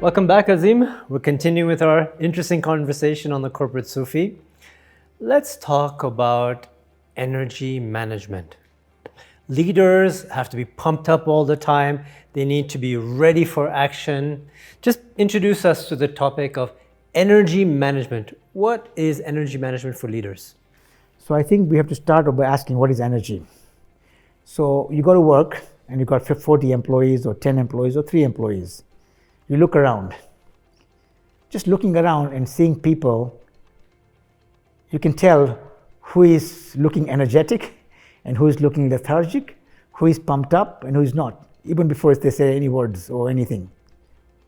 Welcome back, Azim. We're continuing with our interesting conversation on the corporate Sufi. Let's talk about energy management. Leaders have to be pumped up all the time. They need to be ready for action. Just introduce us to the topic of energy management. What is energy management for leaders? So I think we have to start by asking, what is energy? So you go to work and you've got 40 employees or 10 employees or 3 employees. You look around. Just looking around and seeing people, you can tell who is looking energetic and who is looking lethargic, who is pumped up and who is not, even before they say any words or anything.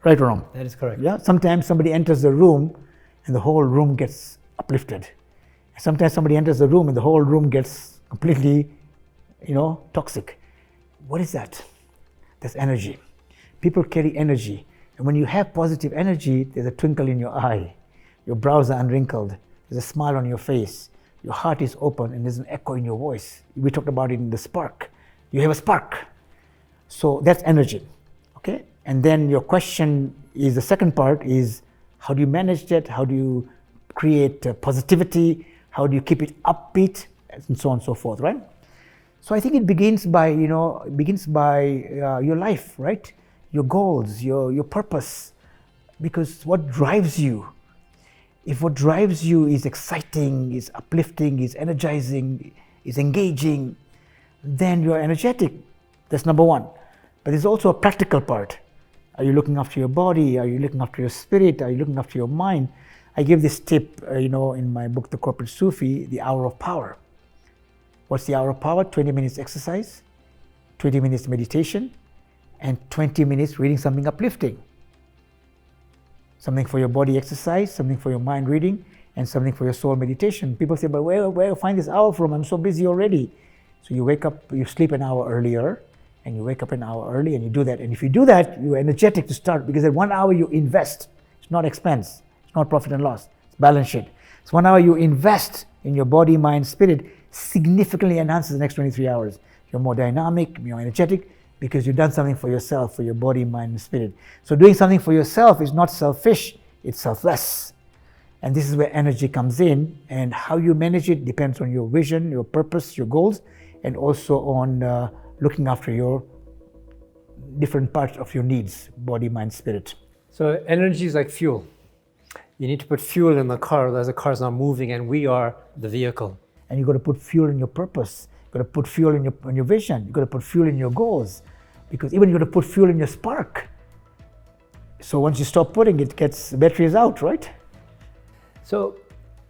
Right or wrong? That is correct. Yeah. Sometimes somebody enters the room and the whole room gets uplifted. Sometimes somebody enters the room and the whole room gets completely, toxic. What is that? That's energy. People carry energy. And when you have positive energy, there's a twinkle in your eye. Your brows are unwrinkled. There's a smile on your face. Your heart is open and there's an echo in your voice. We talked about it in the spark. You have a spark. So that's energy. Okay? And then your question is, the second part is, how do you manage that? How do you create positivity? How do you keep it upbeat? And so on and so forth, right? So I think it begins by, your life, right? Your goals, your purpose. Because what drives you? If what drives you is exciting, is uplifting, is energizing, is engaging, then you're energetic. That's number one. But there's also a practical part. Are you looking after your body? Are you looking after your spirit? Are you looking after your mind? I give this tip, in my book, The Corporate Sufi, The Hour of Power. What's the hour of power? 20 minutes exercise, 20 minutes meditation, and 20 minutes reading something uplifting. Something for your body exercise, something for your mind reading, and something for your soul meditation. People say, but where do I find this hour from? I'm so busy already. So you wake up, you sleep an hour earlier, and you wake up an hour early, and you do that. And if you do that, you're energetic to start, because at 1 hour you invest. It's not expense. It's not profit and loss. It's balance sheet. So 1 hour you invest in your body, mind, spirit, significantly enhances the next 23 hours. You're more dynamic, more energetic, because you've done something for yourself, for your body, mind, and spirit. So doing something for yourself is not selfish, it's selfless. And this is where energy comes in, and how you manage it depends on your vision, your purpose, your goals, and also on looking after your different parts of your needs, body, mind, spirit. So energy is like fuel. You need to put fuel in the car, otherwise the car's not moving, and we are the vehicle. And you've got to put fuel in your purpose. You've got to put fuel in your vision. You've got to put fuel in your goals. Because even you've got to put fuel in your spark. So once you stop putting it, the battery is out, right? So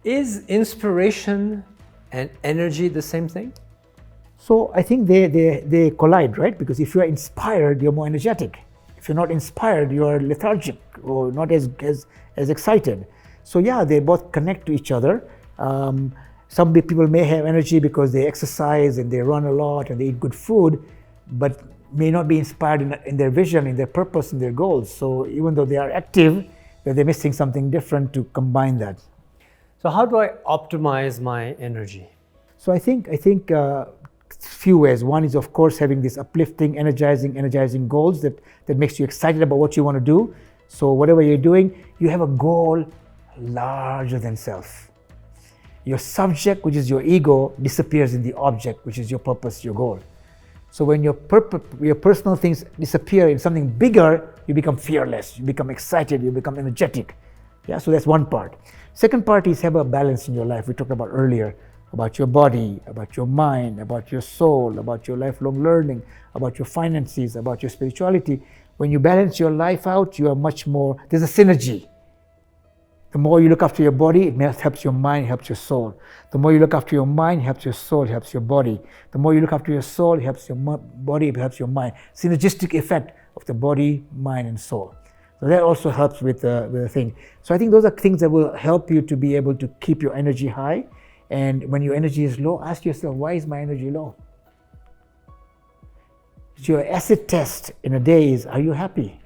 is inspiration and energy the same thing? So I think they collide, right? Because if you're inspired, you're more energetic. If you're not inspired, you're lethargic or not as excited. So yeah, they both connect to each other. Some people may have energy because they exercise and they run a lot and they eat good food, but may not be inspired in their vision, in their purpose, in their goals. So even though they are active, they're missing something different to combine that. So how do I optimize my energy? So I think few ways. One is, of course, having this uplifting, energizing goals that makes you excited about what you want to do. So whatever you're doing, you have a goal larger than self. Your subject, which is your ego, disappears in the object, which is your purpose, your goal. So when your personal things disappear in something bigger, you become fearless, you become excited, you become energetic. Yeah, so that's one part. Second part is have a balance in your life. We talked about earlier, about your body, about your mind, about your soul, about your lifelong learning, about your finances, about your spirituality. When you balance your life out, you are much more, there's a synergy. The more you look after your body, it helps your mind, helps your soul. The more you look after your mind, helps your soul, helps your body. The more you look after your soul, it helps your body, it helps your mind. Synergistic effect of the body, mind, and soul. So that also helps with the thing. So I think those are things that will help you to be able to keep your energy high. And when your energy is low, ask yourself, why is my energy low? Your acid test in a day is, are you happy?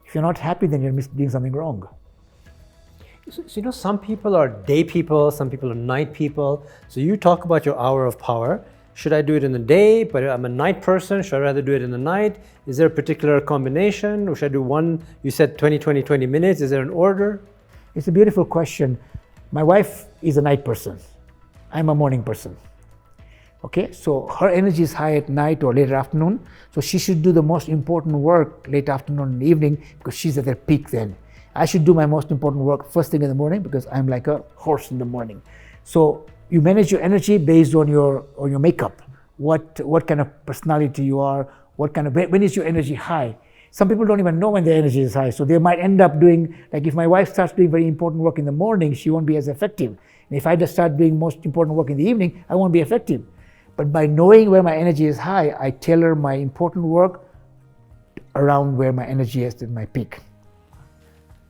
If you're not happy, then you're doing something wrong. So, some people are day people, some people are night people. So you talk about your hour of power. Should I do it in the day, but I'm a night person? Should I rather do it in the night? Is there a particular combination? Or should I do one? You said 20, 20, 20 minutes. Is there an order? It's a beautiful question. My wife is a night person. I'm a morning person. Okay, so her energy is high at night or late afternoon. So she should do the most important work late afternoon and evening because she's at her peak then. I should do my most important work first thing in the morning because I'm like a horse in the morning. So you manage your energy based on your makeup. What kind of personality you are, when is your energy high? Some people don't even know when their energy is high. So they might end up doing, like if my wife starts doing very important work in the morning, she won't be as effective. And if I just start doing most important work in the evening, I won't be effective. But by knowing where my energy is high, I tailor my important work around where my energy is at my peak.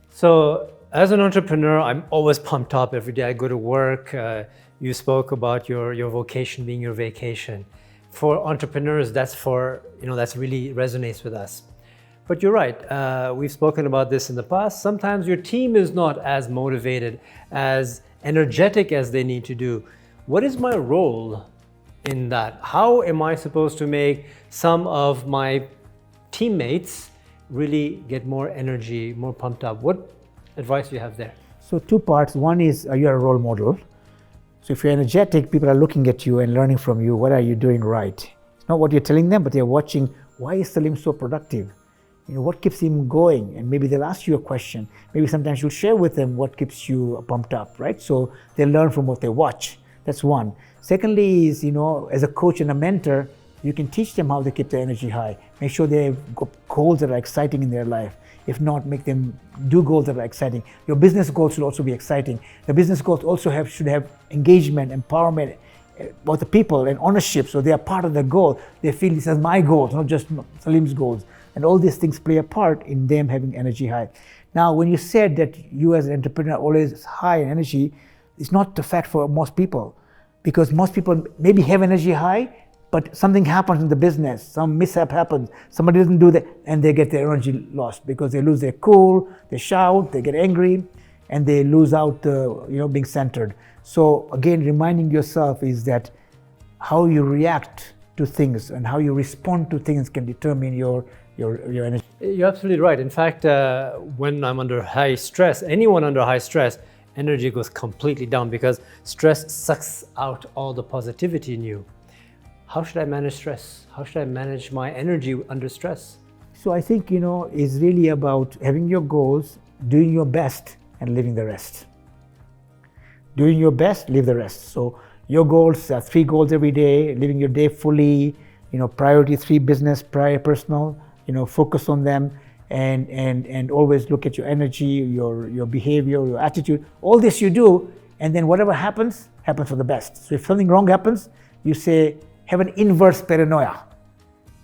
So as an entrepreneur, I'm always pumped up every day I go to work. You spoke about your vocation being your vacation. For entrepreneurs, that's really resonates with us. But you're right, we've spoken about this in the past. Sometimes your team is not as motivated, as energetic as they need to do. What is my role in that? How am I supposed to make some of my teammates really get more energy, more pumped up? What advice do you have there? So 2 parts. One is, are you a role model? So if you're energetic, people are looking at you and learning from you. What are you doing right? It's not what you're telling them, but they're watching. Why is Salim so productive? What keeps him going? And maybe they'll ask you a question. Maybe sometimes you'll share with them what keeps you pumped up, right? So they learn from what they watch. That's one. Secondly is, as a coach and a mentor, you can teach them how to keep their energy high. Make sure they have goals that are exciting in their life. If not, make them do goals that are exciting. Your business goals should also be exciting. The business goals also should have engagement, empowerment about the people and ownership. So they are part of the goal. They feel this is my goals, not just Salim's goals. And all these things play a part in them having energy high. Now, when you said that you as an entrepreneur are always high in energy, it's not the fact for most people. Because most people maybe have energy high, but something happens in the business, some mishap happens, somebody doesn't do that, and they get their energy lost because they lose their cool, they shout, they get angry, and they lose out, being centered. So again, reminding yourself is that how you react to things and how you respond to things can determine your energy. You're absolutely right. In fact, when I'm under high stress, anyone under high stress, energy goes completely down because stress sucks out all the positivity in you. How should I manage stress? How should I manage my energy under stress? So I think, it's really about having your goals, doing your best, and leaving the rest. Doing your best, leave the rest. So your goals are 3 goals every day, living your day fully, priority 3, business, personal, focus on them, and always look at your energy, your behavior, your attitude. All this you do, and then whatever happens for the best. So if something wrong happens, you say, have an inverse paranoia.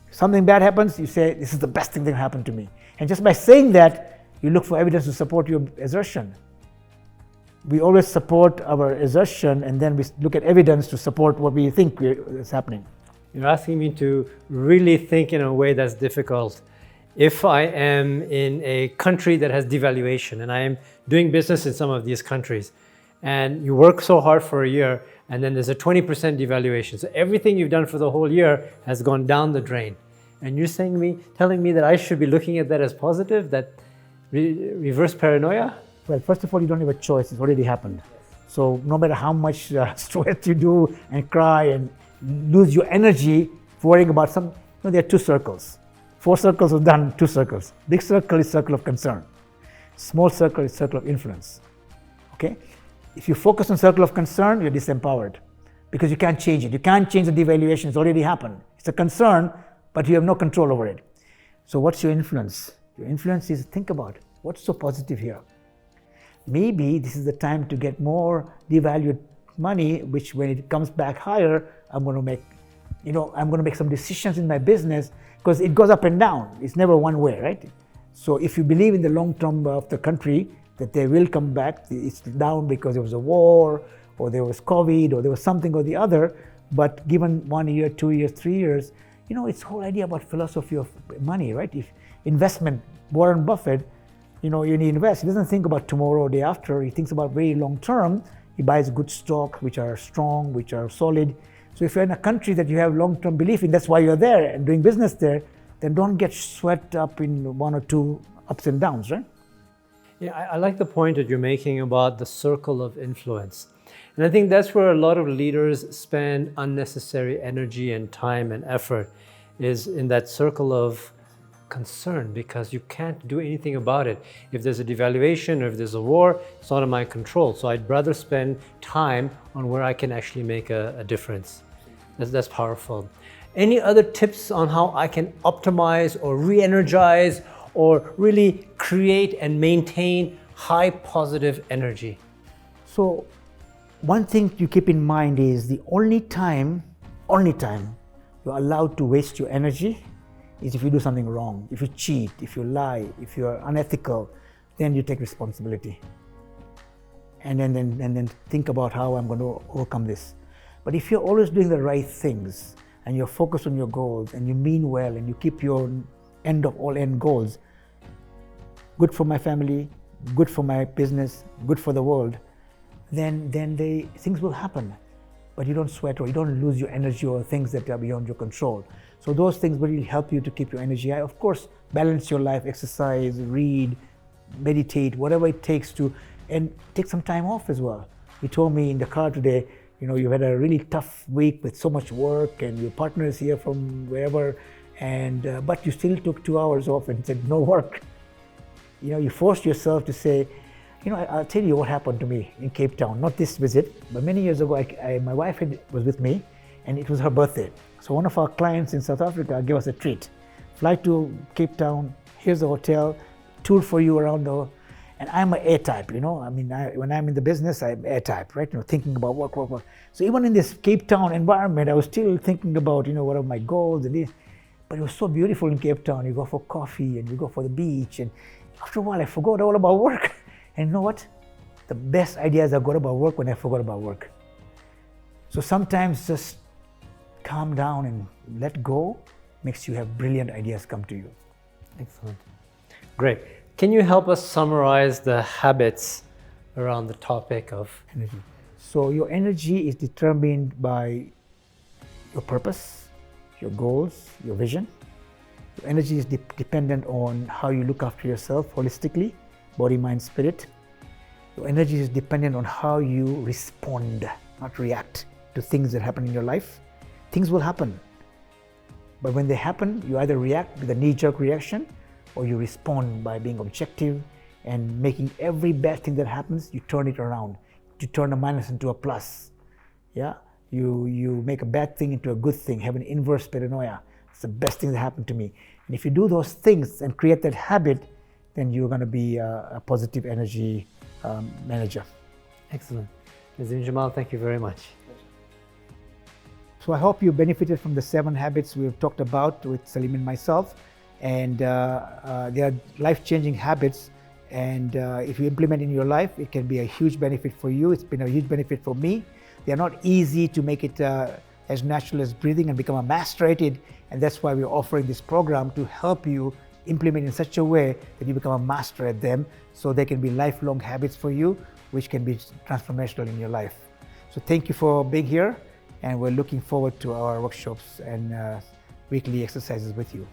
If something bad happens, you say, this is the best thing that happened to me. And just by saying that, you look for evidence to support your assertion. We always support our assertion, and then we look at evidence to support what we think is happening. You're asking me to really think in a way that's difficult. If I am in a country that has devaluation and I am doing business in some of these countries, and you work so hard for a year, and then there's a 20% devaluation. So everything you've done for the whole year has gone down the drain. And you're telling me that I should be looking at that as positive, that reverse paranoia? Well, first of all, you don't have a choice. It's already happened. So no matter how much sweat you do and cry and lose your energy for worrying about there are 2 circles. 4 circles are done, 2 circles. Big circle is circle of concern. Small circle is circle of influence. Okay? If you focus on circle of concern, you're disempowered because you can't change it. You can't change the devaluation. It's already happened. It's a concern, but you have no control over it. So what's your influence? Your influence is think about what's so positive here. Maybe this is the time to get more devalued money, which when it comes back higher, I'm going to make some decisions in my business because it goes up and down. It's never one way, right? So if you believe in the long term of the country, that they will come back, it's down because there was a war, or there was COVID, or there was something or the other, but given 1 year, 2 years, 3 years, it's the whole idea about philosophy of money, right? If investment, Warren Buffett, he invests, he doesn't think about tomorrow or day after, he thinks about very long term. He buys good stock, which are strong, which are solid. So if you're in a country that you have long-term belief in, that's why you're there and doing business there, then don't get swept up in one or two ups and downs, right? Yeah, I like the point that you're making about the circle of influence. And I think that's where a lot of leaders spend unnecessary energy and time and effort, is in that circle of concern, because you can't do anything about it. If there's a devaluation or if there's a war, it's not in my control. So I'd rather spend time on where I can actually make a difference. That's powerful. Any other tips on how I can optimize or re-energize or really create and maintain high positive energy? So one thing you keep in mind is the only time you're allowed to waste your energy is if you do something wrong. If you cheat, if you lie, if you're unethical, then you take responsibility. And then think about how I'm going to overcome this. But if you're always doing the right things and you're focused on your goals and you mean well and you keep your end of all end goals, good for my family, good for my business, good for the world, then things will happen. But you don't sweat or you don't lose your energy or things that are beyond your control. So those things will really help you to keep your energy high. Of course, balance your life, exercise, read, meditate, whatever it takes to, and take some time off as well. You told me in the car today, you've had a really tough week with so much work and your partner is here from wherever, and but you still took 2 hours off and said no work. You forced yourself to say, I'll tell you what happened to me in Cape Town, not this visit, but many years ago, my wife was with me and it was her birthday. So one of our clients in South Africa gave us a treat. Fly to Cape Town, here's the hotel, tour for you around the, and I'm an A type, when I'm in the business, I'm A type, right? Thinking about work. So even in this Cape Town environment, I was still thinking about, what are my goals and this. But it was so beautiful in Cape Town. You go for coffee and you go for the beach. And after a while, I forgot all about work. And you know what? The best ideas I got about work when I forgot about work. So sometimes just calm down and let go makes you have brilliant ideas come to you. Excellent. Great. Can you help us summarize the habits around the topic of energy? So your energy is determined by your purpose, your goals, your vision. Your energy is dependent on how you look after yourself holistically, body, mind, spirit. Your energy is dependent on how you respond, not react to things that happen in your life. Things will happen. But when they happen, you either react with a knee-jerk reaction or you respond by being objective and making every bad thing that happens, you turn it around. You turn a minus into a plus. Yeah? You make a bad thing into a good thing, have an inverse paranoia. It's the best thing that happened to me. And if you do those things and create that habit, then you're going to be a positive energy manager. Excellent. Azim Jamal, thank you very much. So I hope you benefited from the 7 habits we've talked about with Salim and myself. And they are life-changing habits. And if you implement in your life, it can be a huge benefit for you. It's been a huge benefit for me. They're not easy to make it as natural as breathing and become a master at it. And that's why we're offering this program to help you implement in such a way that you become a master at them, so they can be lifelong habits for you, which can be transformational in your life. So thank you for being here, and we're looking forward to our workshops and weekly exercises with you.